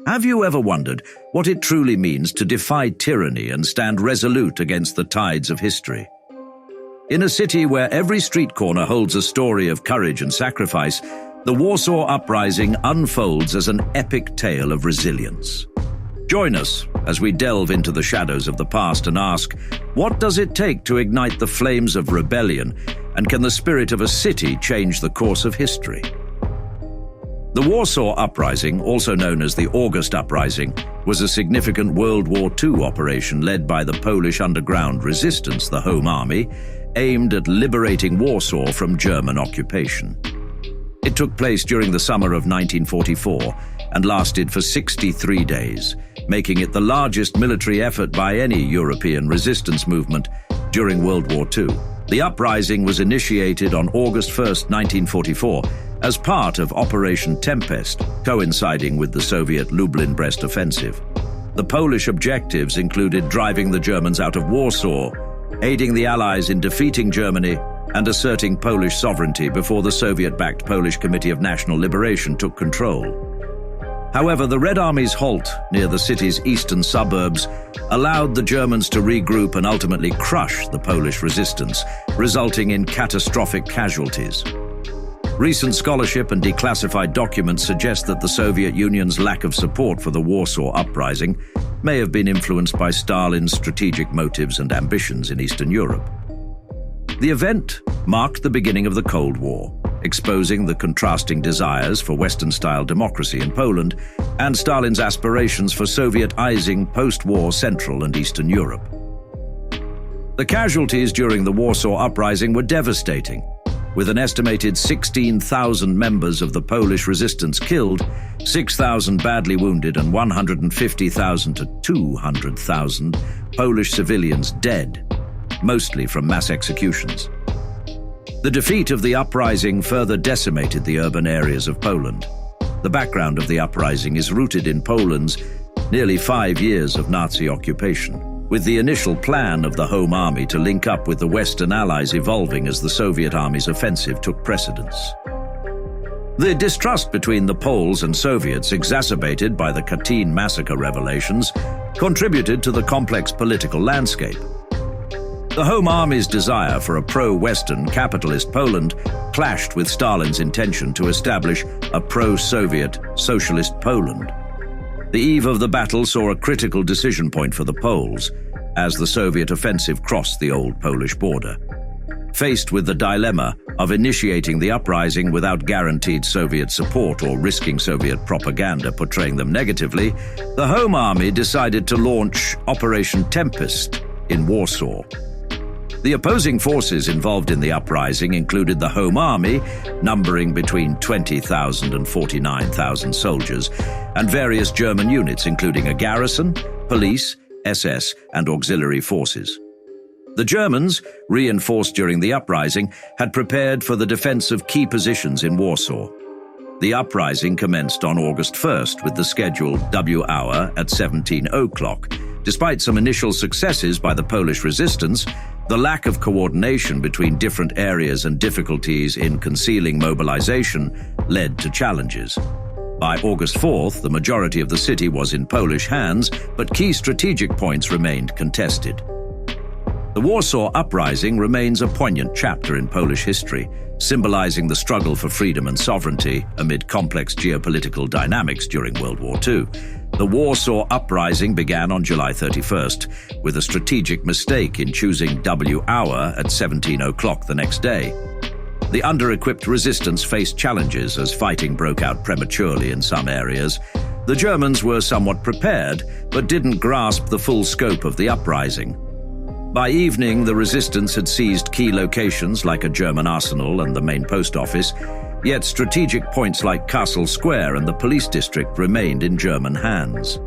Have you ever wondered what it truly means to defy tyranny and stand resolute against the tides of history? In a city where every street corner holds a story of courage and sacrifice, the Warsaw Uprising unfolds as an epic tale of resilience. Join us as we delve into the shadows of the past and ask, what does it take to ignite the flames of rebellion, and can the spirit of a city change the course of history? The Warsaw Uprising, also known as the August Uprising, was a significant World War II operation led by the Polish underground resistance, the Home Army, aimed at liberating Warsaw from German occupation. It took place during the summer of 1944 and lasted for 63 days, making it the largest military effort by any European resistance movement during World War II. The uprising was initiated on August 1, 1944, as part of Operation Tempest, coinciding with the Soviet Lublin-Brest offensive. The Polish objectives included driving the Germans out of Warsaw, aiding the Allies in defeating Germany, and asserting Polish sovereignty before the Soviet-backed Polish Committee of National Liberation took control. However, the Red Army's halt near the city's eastern suburbs allowed the Germans to regroup and ultimately crush the Polish resistance, resulting in catastrophic casualties. Recent scholarship and declassified documents suggest that the Soviet Union's lack of support for the Warsaw Uprising may have been influenced by Stalin's strategic motives and ambitions in Eastern Europe. The event marked the beginning of the Cold War, exposing the contrasting desires for Western-style democracy in Poland and Stalin's aspirations for Sovietizing post-war Central and Eastern Europe. The casualties during the Warsaw Uprising were devastating, with an estimated 16,000 members of the Polish resistance killed, 6,000 badly wounded, and 150,000 to 200,000 Polish civilians dead, mostly from mass executions. The defeat of the uprising further decimated the urban areas of Poland. The background of the uprising is rooted in Poland's nearly 5 years of Nazi occupation, with the initial plan of the Home Army to link up with the Western Allies evolving as the Soviet Army's offensive took precedence. The distrust between the Poles and Soviets, exacerbated by the Katyn massacre revelations, contributed to the complex political landscape. The Home Army's desire for a pro-Western capitalist Poland clashed with Stalin's intention to establish a pro-Soviet socialist Poland. The eve of the battle saw a critical decision point for the Poles as the Soviet offensive crossed the old Polish border. Faced with the dilemma of initiating the uprising without guaranteed Soviet support or risking Soviet propaganda portraying them negatively, the Home Army decided to launch Operation Tempest in Warsaw. The opposing forces involved in the uprising included the Home Army, numbering between 20,000 and 49,000 soldiers, and various German units including a garrison, police, SS, and auxiliary forces. The Germans, reinforced during the uprising, had prepared for the defense of key positions in Warsaw. The uprising commenced on August 1st with the scheduled W hour at 17 o'clock. Despite some initial successes by the Polish resistance, the lack of coordination between different areas and difficulties in concealing mobilization led to challenges. By August 4th, the majority of the city was in Polish hands, but key strategic points remained contested. The Warsaw Uprising remains a poignant chapter in Polish history, symbolizing the struggle for freedom and sovereignty amid complex geopolitical dynamics during World War II. The Warsaw Uprising began on July 31st, with a strategic mistake in choosing W hour at 17 o'clock the next day. The under-equipped resistance faced challenges as fighting broke out prematurely in some areas. The Germans were somewhat prepared, but didn't grasp the full scope of the uprising. By evening, the resistance had seized key locations like a German arsenal and the main post office, yet strategic points like Castle Square and the police district remained in German hands.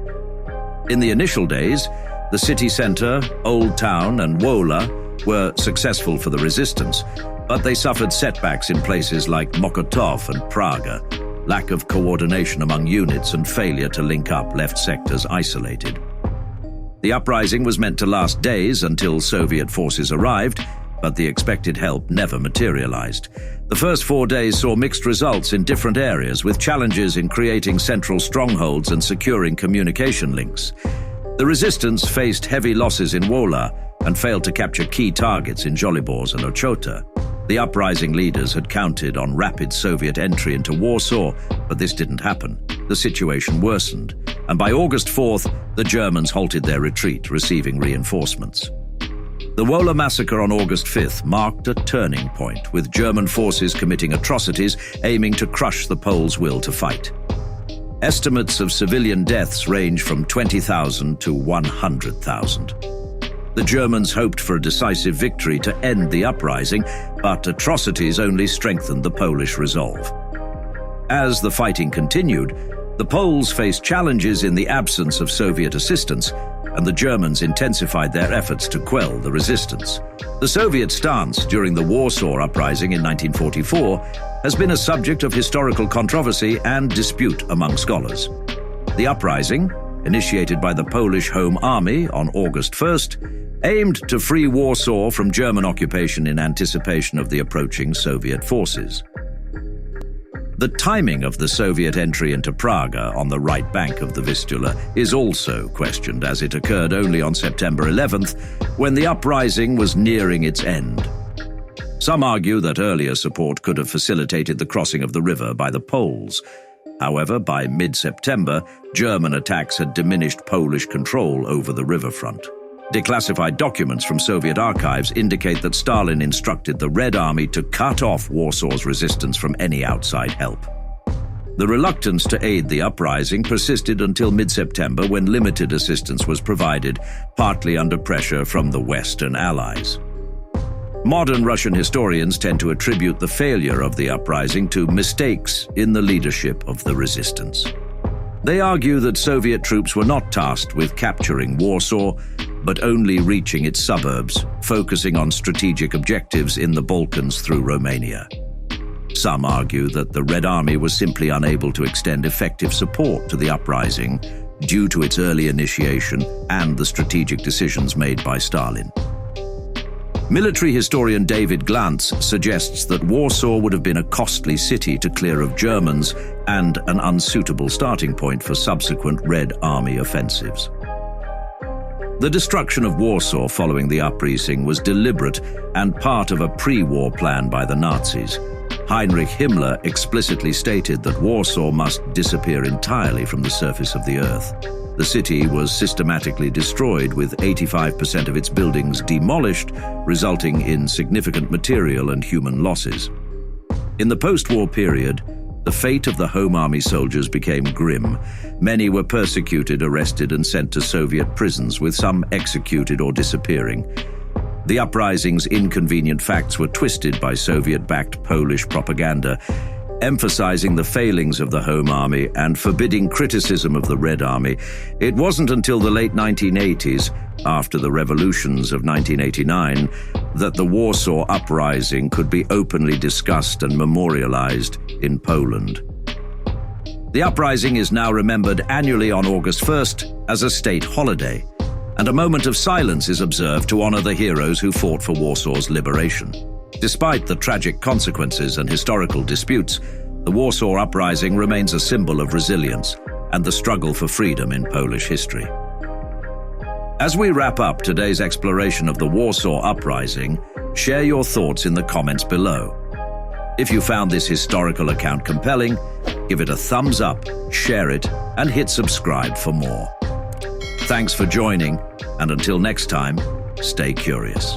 In the initial days, the city centre, Old Town and Wola were successful for the resistance, but they suffered setbacks in places like Mokotów and Praga. Lack of coordination among units and failure to link up left sectors isolated. The uprising was meant to last days until Soviet forces arrived, but the expected help never materialized. The first 4 days saw mixed results in different areas, with challenges in creating central strongholds and securing communication links. The resistance faced heavy losses in Wola and failed to capture key targets in Żoliborz and Ochota. The uprising leaders had counted on rapid Soviet entry into Warsaw, but this didn't happen. The situation worsened, and by August 4th, the Germans halted their retreat, receiving reinforcements. The Wola massacre on August 5th marked a turning point, with German forces committing atrocities aiming to crush the Poles' will to fight. Estimates of civilian deaths range from 20,000 to 100,000. The Germans hoped for a decisive victory to end the uprising, but atrocities only strengthened the Polish resolve. As the fighting continued, the Poles faced challenges in the absence of Soviet assistance, and the Germans intensified their efforts to quell the resistance. The Soviet stance during the Warsaw Uprising in 1944 has been a subject of historical controversy and dispute among scholars. The uprising, initiated by the Polish Home Army on August 1st, aimed to free Warsaw from German occupation in anticipation of the approaching Soviet forces. The timing of the Soviet entry into Prague on the right bank of the Vistula is also questioned, as it occurred only on September 11th, when the uprising was nearing its end. Some argue that earlier support could have facilitated the crossing of the river by the Poles. However, by mid-September, German attacks had diminished Polish control over the riverfront. Declassified documents from Soviet archives indicate that Stalin instructed the Red Army to cut off Warsaw's resistance from any outside help. The reluctance to aid the uprising persisted until mid-September, when limited assistance was provided, partly under pressure from the Western Allies. Modern Russian historians tend to attribute the failure of the uprising to mistakes in the leadership of the resistance. They argue that Soviet troops were not tasked with capturing Warsaw, but only reaching its suburbs, focusing on strategic objectives in the Balkans through Romania. Some argue that the Red Army was simply unable to extend effective support to the uprising due to its early initiation and the strategic decisions made by Stalin. Military historian David Glantz suggests that Warsaw would have been a costly city to clear of Germans and an unsuitable starting point for subsequent Red Army offensives. The destruction of Warsaw following the uprising was deliberate and part of a pre-war plan by the Nazis. Heinrich Himmler explicitly stated that Warsaw must disappear entirely from the surface of the earth. The city was systematically destroyed, with 85% of its buildings demolished, resulting in significant material and human losses. In the post-war period, the fate of the Home Army soldiers became grim. Many were persecuted, arrested, and sent to Soviet prisons, with some executed or disappearing. The uprising's inconvenient facts were twisted by Soviet-backed Polish propaganda, emphasizing the failings of the Home Army and forbidding criticism of the Red Army. It wasn't until the late 1980s, after the revolutions of 1989, that the Warsaw Uprising could be openly discussed and memorialized in Poland. The uprising is now remembered annually on August 1st as a state holiday, and a moment of silence is observed to honor the heroes who fought for Warsaw's liberation. Despite the tragic consequences and historical disputes, the Warsaw Uprising remains a symbol of resilience and the struggle for freedom in Polish history. As we wrap up today's exploration of the Warsaw Uprising, share your thoughts in the comments below. If you found this historical account compelling, give it a thumbs up, share it, and hit subscribe for more. Thanks for joining, and until next time, stay curious.